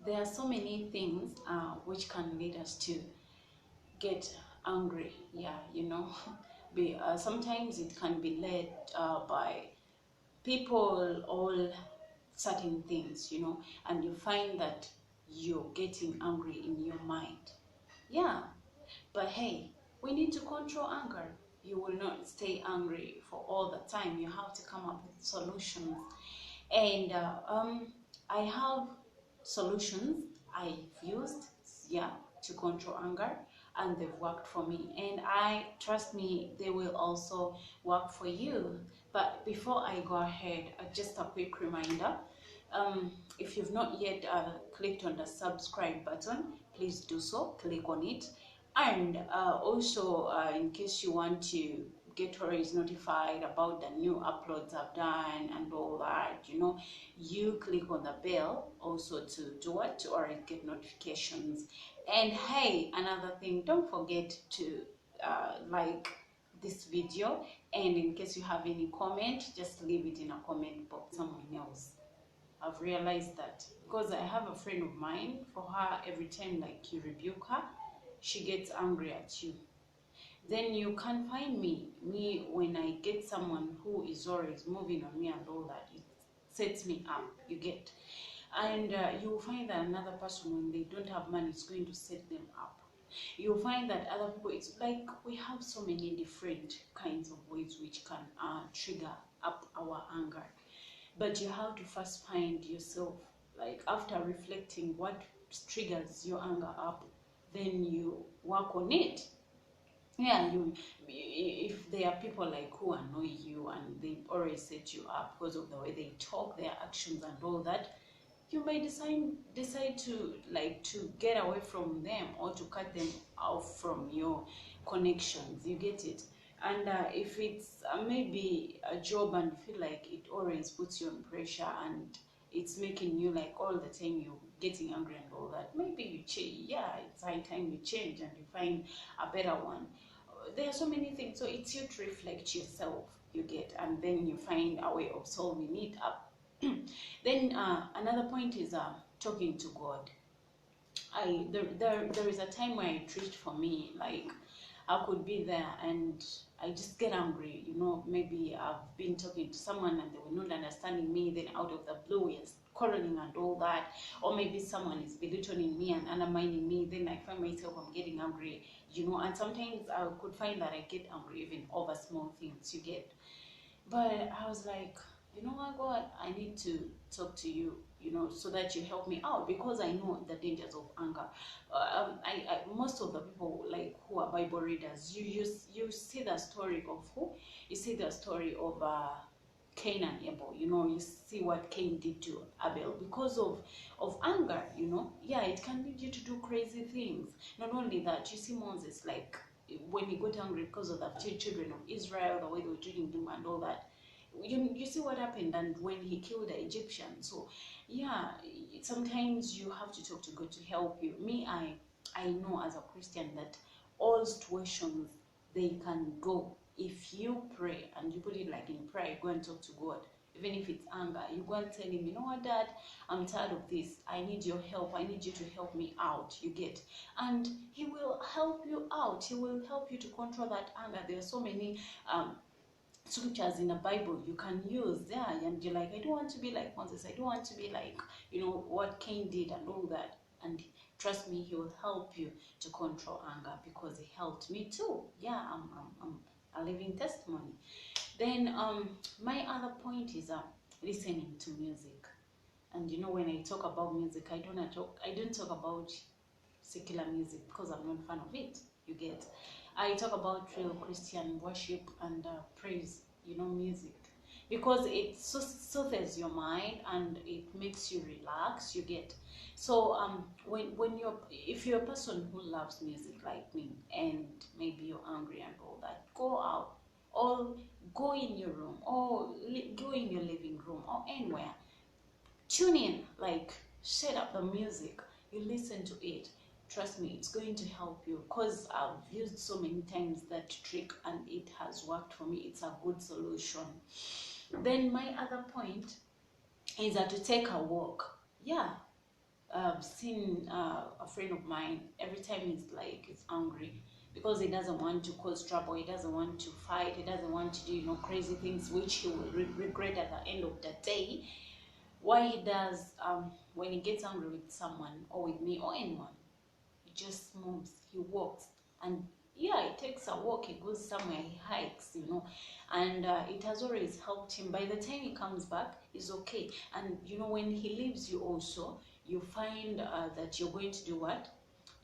there are so many things which can lead us to get angry. Yeah, sometimes it can be led by people, all certain things, and you find that you're getting angry in your mind. Yeah, but hey, we need to control anger. You will not stay angry for all the time. You have to come up with solutions. And I have solutions I've used, yeah, to control anger, and they've worked for me. And I trust me, they will also work for you. But before I go ahead, just a quick reminder. If you've not yet clicked on the subscribe button, please do so. Click on it. And also, in case you want to get always notified about the new uploads I've done and all that, you click on the bell also to do it, to always get notifications. And hey, another thing, don't forget to like this video, and in case you have any comment, just leave it in a comment box. Someone else, I've realized that, because I have a friend of mine, for her, every time like you rebuke her, she gets angry at you. Then you can find me when I get someone who is always moving on me and all that, it sets me up, you get. And you will find that another person, when they don't have money, it's going to set them up. You'll find that other people, it's like we have so many different kinds of ways which can trigger up our anger. But you have to first find yourself, like after reflecting what triggers your anger up, then you work on it. Yeah, if there are people like who annoy you and they always set you up because of the way they talk, their actions and all that, you may decide to get away from them, or to cut them off from your connections, you get it. And if it's maybe a job and you feel like it always puts you in pressure and it's making you like all the time you're getting angry and all that, maybe you change. Yeah, it's high time you change and you find a better one. There are so many things, so it's you to reflect yourself, you get, and then you find a way of solving it up. Then another point is talking to God. There is a time where it reached for me, like I could be there and I just get angry, maybe I've been talking to someone and they were not understanding me, then out of the blue we're quarreling and all that, or maybe someone is belittling me and undermining me, then I find myself I'm getting angry, and sometimes I could find that I get angry even over small things, you get. But I was like, you know what, God, I need to talk to you, so that you help me out, because I know the dangers of anger. Most of the people like who are Bible readers, you see the story of who? You see the story of Cain and Abel. You see what Cain did to Abel because of anger. Yeah, it can lead you to do crazy things. Not only that, you see Moses, like when he got angry because of the children of Israel, the way they were treating him and all that. You see what happened, and when he killed the Egyptian. So yeah, sometimes you have to talk to God to help you. I know as a Christian that all situations, they can go if you pray and you put it like in prayer. Go and talk to God. Even if it's anger, you go and tell him, you know what, Dad, I'm tired of this, I need your help, I need you to help me out, you get. And he will help you out. He will help you to control that anger. There are so many scriptures in the Bible you can use there, and you're like, I don't want to be like Moses, I don't want to be like what Cain did and all that. And trust me, he will help you to control anger, because he helped me too. Yeah, I'm a living testimony. Then my other point is listening to music. And when I talk about music, I don't talk about secular music, because I'm not a fan of it, you get. I talk about real Christian worship and praise, music, because it soothes your mind and it makes you relax, you get. So if you're a person who loves music like me, and maybe you're angry and all that, go out, or go in your room, or go in your living room, or anywhere, tune in, like set up the music, you listen to it. Trust me, it's going to help you, because I've used so many times that trick and it has worked for me. It's a good solution. Then my other point is to take a walk. Yeah, seen a friend of mine. Every time he's angry because he doesn't want to cause trouble, he doesn't want to fight, he doesn't want to do crazy things which he will regret at the end of the day. What he does, when he gets angry with someone or with me or anyone, he just moves, he walks, and yeah, he takes a walk, he goes somewhere, he hikes, and it has always helped him. By the time he comes back, he's okay. And when he leaves you also, you find that you're going to do what?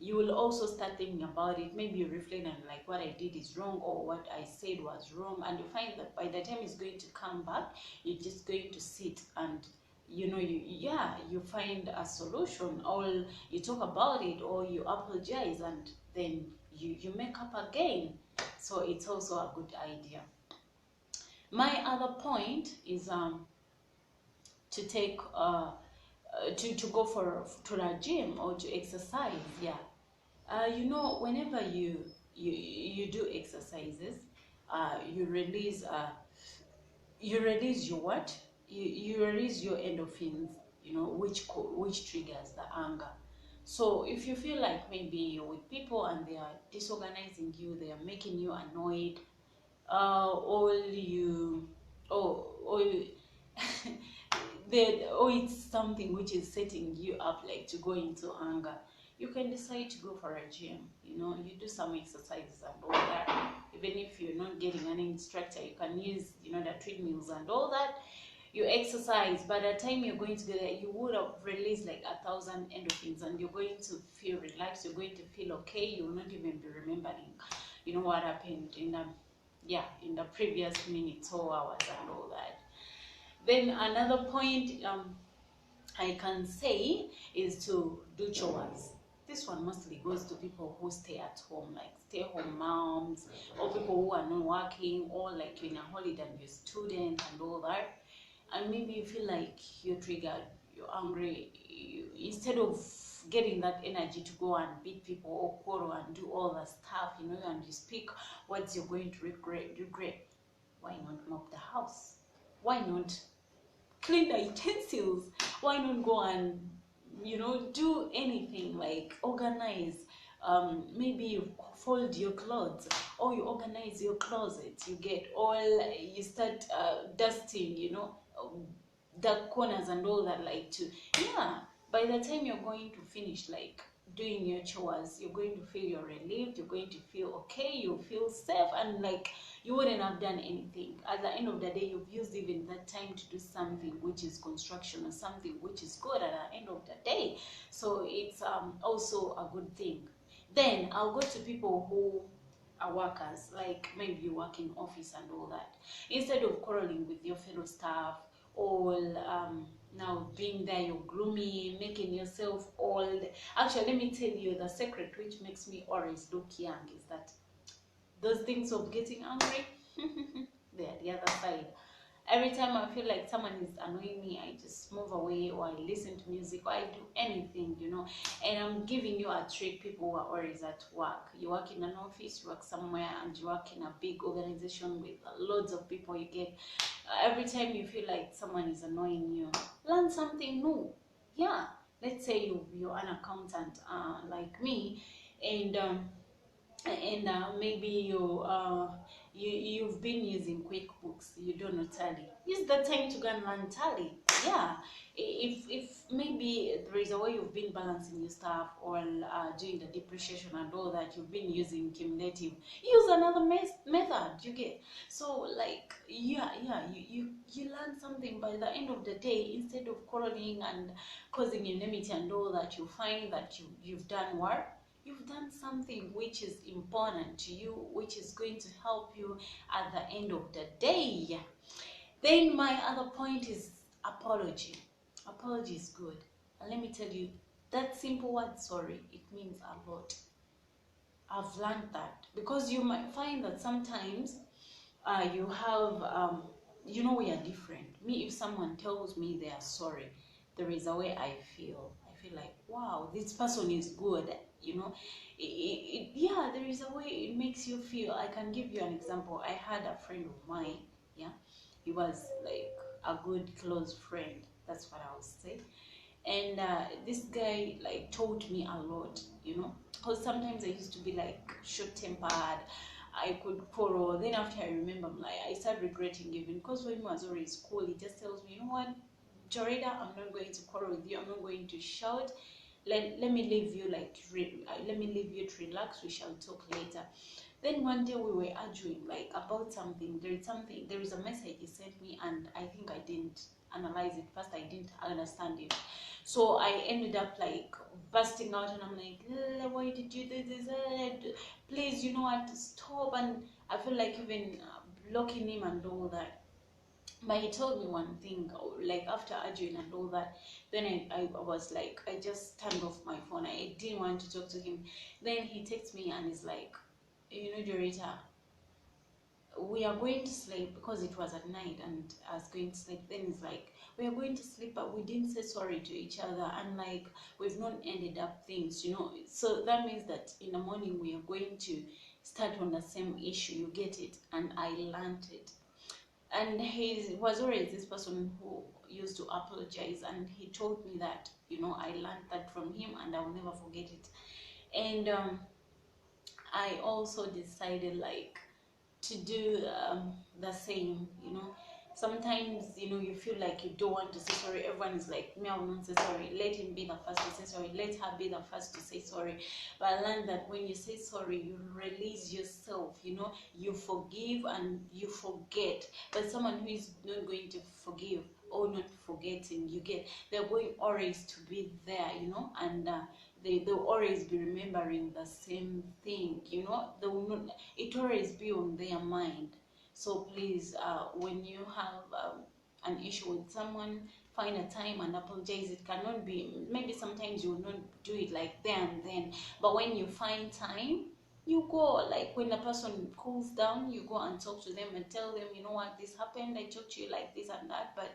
You will also start thinking about it. Maybe you reflect on like what I did is wrong or what I said was wrong, and you find that by the time he's going to come back, you're just going to sit and you find a solution, or you talk about it, or you apologize, and then you make up again. So it's also a good idea. My other point is to take to go to the gym or to exercise. Yeah, whenever you do exercises, you release your what? You release your endorphins, which triggers the anger. So if you feel like maybe you're with people and they are disorganizing you, they are making you annoyed, or you, or you, or it's something which is setting you up like to go into anger, you can decide to go for a gym. You do some exercises and all that. Even if you're not getting an instructor, you can use the treadmills and all that. You exercise. By the time you're going to get there, you would have released like 1,000 endorphins, and you're going to feel relaxed, you're going to feel okay. You will not even be remembering what happened in the previous minutes or hours and all that. Then another point I can say is to do chores. This one mostly goes to people who stay at home, like stay-home moms, or people who are not working, or like you're in a holiday and you're a student and all that. And maybe you feel like you're triggered, you're angry. Instead of getting that energy to go and beat people or quarrel and do all the stuff, and you speak words you're going to regret. Why not mop the house? Why not clean the utensils? Why not go and do anything, like organize? Maybe you fold your clothes, or you organize your closet, you start dusting the corners and all that, like to by the time you're going to finish like doing your chores, you're going to feel you're relieved, you're going to feel okay, you feel safe, and like you wouldn't have done anything. At the end of the day, you've used even that time to do something which is construction or something which is good at the end of the day. So it's also a good thing. Then I'll go to people who are workers, like maybe you work in office and all that. Instead of quarreling with your fellow staff, or now being there, you're gloomy, making yourself old. Actually, let me tell you the secret which makes me always look young is that those things of getting angry, they're the other side. Every time I feel like someone is annoying me, I just move away, or I listen to music, or I do anything, And I'm giving you a trick, people who are always at work. You work in an office, you work somewhere, and you work in a big organization with loads of people. You get every time you feel like someone is annoying you, learn something new. Yeah, let's say you're an accountant, like me, and maybe you've been using QuickBooks, you don't know Tally. Use the time to go and learn Tally. Yeah, if maybe there is a way you've been balancing your stuff, or doing the depreciation and all that, you've been using cumulative, use another method. You get? So like you learn something. By the end of the day, instead of quarreling and causing enmity and all that, you find that you've done what? You've done something which is important to you, which is going to help you at the end of the day. Then my other point is apology. Apology is good. And let me tell you, that simple word sorry, it means a lot. I've learned that, because you might find that sometimes you have, we are different. Me, if someone tells me they are sorry, there is a way I feel. I feel like, wow, this person is good. There is a way it makes you feel. I can give you an example. I had a friend of mine. Yeah, he was like a good close friend. That's what I would say. And this guy like taught me a lot, you know, because sometimes I used to be like short-tempered. I could quarrel. Then after I remember, I'm like, I started regretting even, because when he was always cool, he just tells me, you know what, Jorida, I'm not going to quarrel with you. I'm not going to shout. Let me leave you like let me leave you to relax. We shall talk later. Then one day we were arguing like about something. There is a message he sent me, and I think I didn't analyze it first. I didn't understand it. So I ended up like busting out, and I'm like, why did you do this? Please, you know what, stop. And I feel like even blocking him and all that. But he told me one thing, like after arguing and all that, then I was like, I just turned off my phone. I didn't want to talk to him. Then he texts me and he's like, you know, Dorita, we are going to sleep, because it was at night and I was going to sleep. Then it's like, we are going to sleep, but we didn't say sorry to each other, and like we've not ended up things, you know. So that means that in the morning we are going to start on the same issue. You get it? And I learned it. And he was always this person who used to apologize, and he told me that, you know, I learned that from him and I'll never forget it. And I also decided like to do the same, you know. Sometimes, you know, you feel like you don't want to say sorry. Everyone is like, me, I will not say sorry. Let him be the first to say sorry. Let her be the first to say sorry. But I learned that when you say sorry, you release yourself, you know, you forgive and you forget. But someone who is not going to forgive or not forgetting, you get, they're going always to be there, you know, and they'll always be remembering the same thing, you know. They will not, it always be on their mind. So please, when you have an issue with someone, find a time and apologize. It cannot be, maybe sometimes you will not do it like there and then, but when you find time, you go, like when the person cools down, you go and talk to them and tell them, you know what, this happened, I talked to you like this and that, but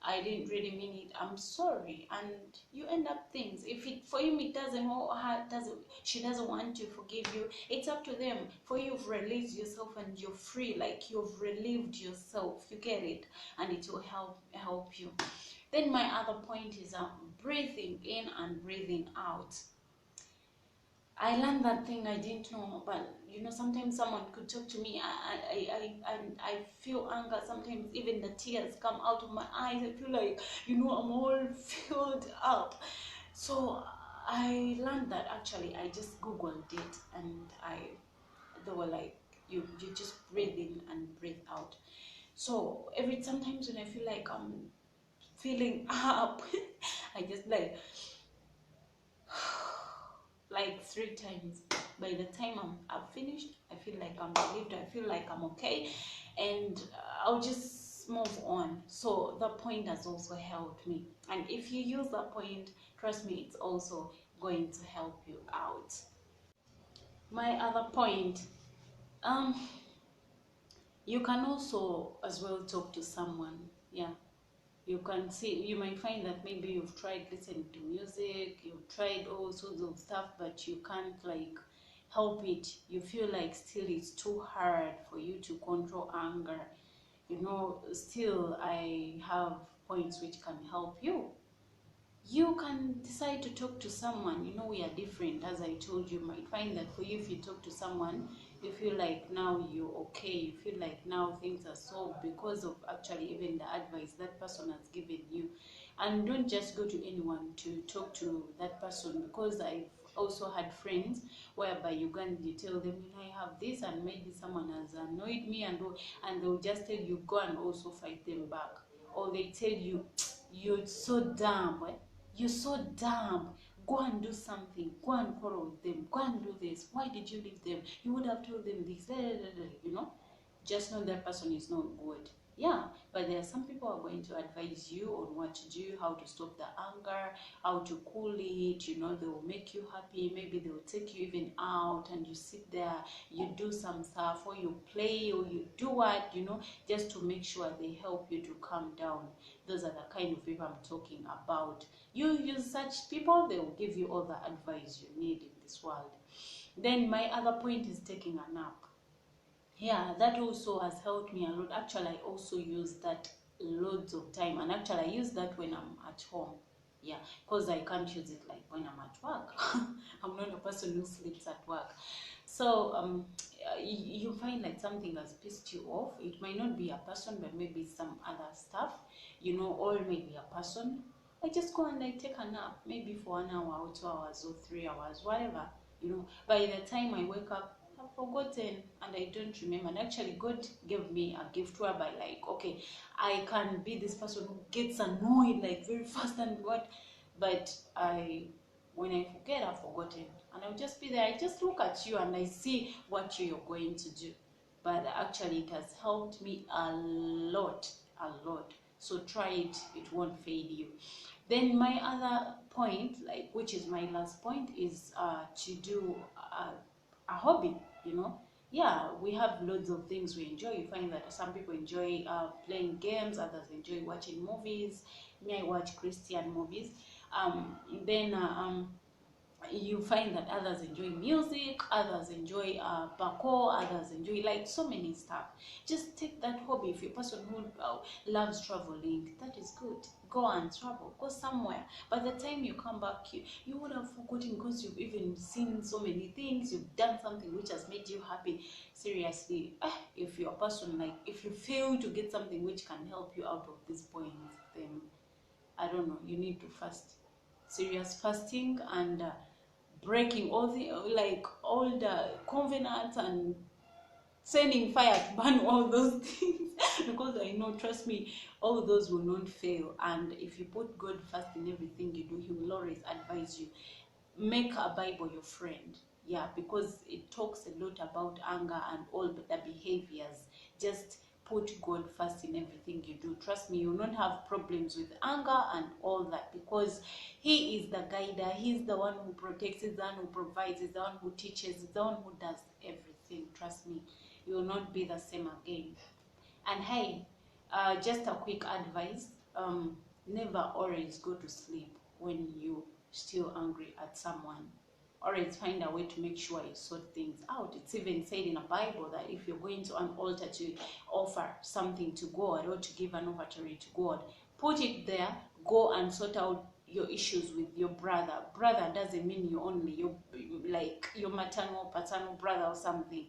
I didn't really mean it, I'm sorry. And you end up things. If it for him it doesn't, or her doesn't, she doesn't want to forgive you, it's up to them. For you've released yourself and you're free, like you've relieved yourself, you get it, and it will help you. Then my other point is breathing in and breathing out. I learned that thing I didn't know, but you know, sometimes someone could talk to me, I feel anger. Sometimes even the tears come out of my eyes. I feel like, you know, I'm all filled up. So I learned that actually. I just googled it, and they were like, you just breathe in and breathe out. So sometimes when I feel like I'm feeling up, I just like 3 times. By the time I've finished, I feel like I'm relieved, I feel like I'm okay, and I'll just move on. So the point has also helped me, and if you use that point, trust me, it's also going to help you out. My other point, you can also as well talk to someone. Yeah, you can see, you might find that maybe you've tried listening to music, you've tried all sorts of stuff, but you can't like help it. You feel like still it's too hard for you to control anger, you know. Still, I have points which can help you. You can decide to talk to someone. You know, we are different. As I told you, might find that for you, if you talk to someone, you feel like now you're okay, you feel like now things are solved because of actually even the advice that person has given you. And don't just go to anyone to talk to that person, because I've also had friends whereby you tell them, you know, I have this and maybe someone has annoyed me, and they'll just tell you, go and also fight them back. Or they tell you, you're so dumb, you're so dumb, go and do something, go and quarrel with them, go and do this, why did you leave them, you would have told them this, you know. Just know that person is not good. Yeah, but there are some people who are going to advise you on what to do, how to stop the anger, how to cool it, you know. They will make you happy, maybe they will take you even out and you sit there, you do some stuff, or you play, or you do what, you know, just to make sure they help you to calm down. Those are the kind of people I'm talking about. You use such people, they will give you all the advice you need in this world. Then my other point is taking a nap. Yeah, that also has helped me a lot. Actually, I also use that loads of time, and actually I use that when I'm at home. Yeah, because I can't use it like when I'm at work. I'm not a person who sleeps at work. So you find like something has pissed you off. It might not be a person, but maybe some other stuff, or maybe a person. I just go and I take a nap, maybe for 1 hour or 2 hours or 3 hours, whatever. By the time I wake up, I've forgotten and I don't remember. And actually, God gave me a gift whereby, like, okay, I can be this person who gets annoyed like very fast and what, but when I forget, I've forgotten, and I'll just be there. I just look at you and I see what you're going to do. But actually, it has helped me a lot, a lot. So try it; it won't fail you. Then my other point, like which is my last point, is to do a hobby. Yeah, we have loads of things we enjoy. You find that some people enjoy playing games, others enjoy watching movies. Me, I watch Christian movies. Then you find that others enjoy music, others enjoy parkour, others enjoy like so many stuff. Just take that hobby. If you're a person who loves traveling, that is good. Go and travel, go somewhere. By the time you come back, you would have forgotten because you've even seen so many things, you've done something which has made you happy. Seriously, if you're a person, like if you fail to get something which can help you out of this point, then I don't know, you need to fast. Serious fasting and breaking all the covenants and sending fire to burn all those things. Because I know, trust me, all those will not fail. And if you put God first in everything you do, He will always advise you. Make a Bible your friend. Yeah, because it talks a lot about anger and all the behaviors. Just put God first in everything you do. Trust me, you will not have problems with anger and all that, because He is the guider. He's the one who protects, He's the one who provides, He's the one who teaches, He's the one who does everything. Trust me, you will not be the same again. And hey, just a quick advice, never always go to sleep when you still angry at someone. Always find a way to make sure you sort things out. It's even said in the Bible that if you're going to an altar to offer something to God or to give an offering to God, put it there, go and sort out your issues with your brother. Brother doesn't mean you only, your maternal, paternal brother or something.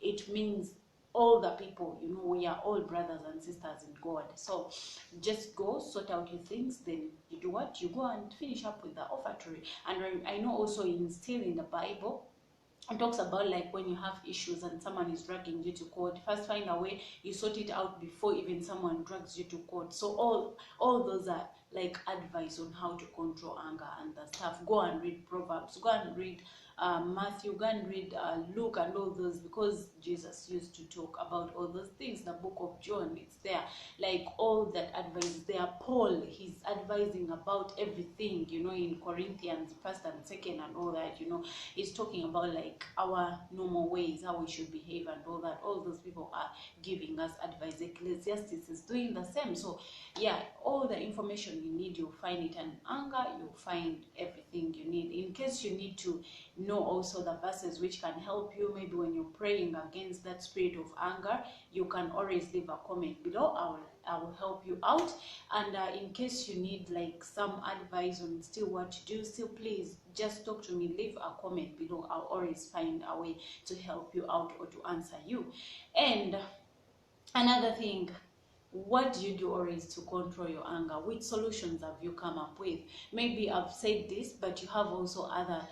It means all the people, we are all brothers and sisters in God. So just go sort out your things, then you do what? You go and finish up with the offertory. And I know also still in the Bible, it talks about like when you have issues and someone is dragging you to court, first find a way you sort it out before even someone drags you to court. So all those are like advice on how to control anger and the stuff. Go and read Proverbs, go and read Matthew, go and read Luke and all those, because Jesus used to talk about all those things. The book of John, it's there, like all that advice there. Paul, he's advising about everything, in Corinthians 1st and 2nd and all that. He's talking about like our normal ways, how we should behave and all that. All those people are giving us advice. Ecclesiastes is doing the same. So yeah, all the information you need, you'll find it. And anger, you'll find everything you need. In case you need to know also the verses which can help you, maybe when you're praying against that spirit of anger, you can always leave a comment below. I will help you out. And in case you need like some advice on still what to do, still please just talk to me, leave a comment below. I'll always find a way to help you out or to answer you. And another thing, what do you do always to control your anger? Which solutions have you come up with? Maybe I've said this, but you have also other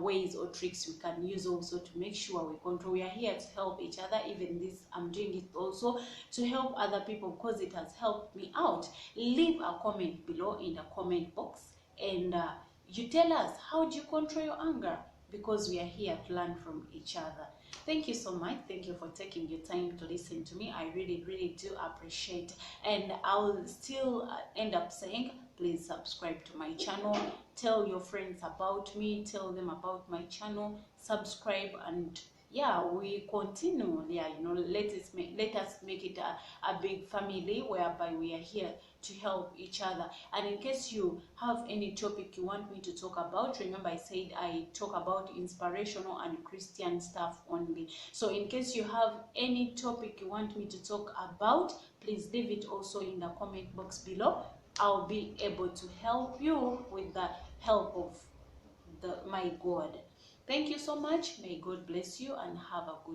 ways or tricks we can use also to make sure we control. We are here to help each other. Even this, I'm doing it also to help other people because it has helped me out. Leave a comment below in the comment box, and you tell us, how do you control your anger? Because we are here to learn from each other. Thank you so much. Thank you for taking your time to listen to me. I really, really do appreciate. And I'll still end up saying, please subscribe to my channel. Tell your friends about me. Tell them about my channel. Subscribe, and yeah, we continue. Yeah, let us make it a big family whereby we are here to help each other. And in case you have any topic you want me to talk about, remember I said I talk about inspirational and Christian stuff only. So in case you have any topic you want me to talk about, please leave it also in the comment box below. I'll be able to help you with the help of my God. Thank you so much. May God bless you and have a good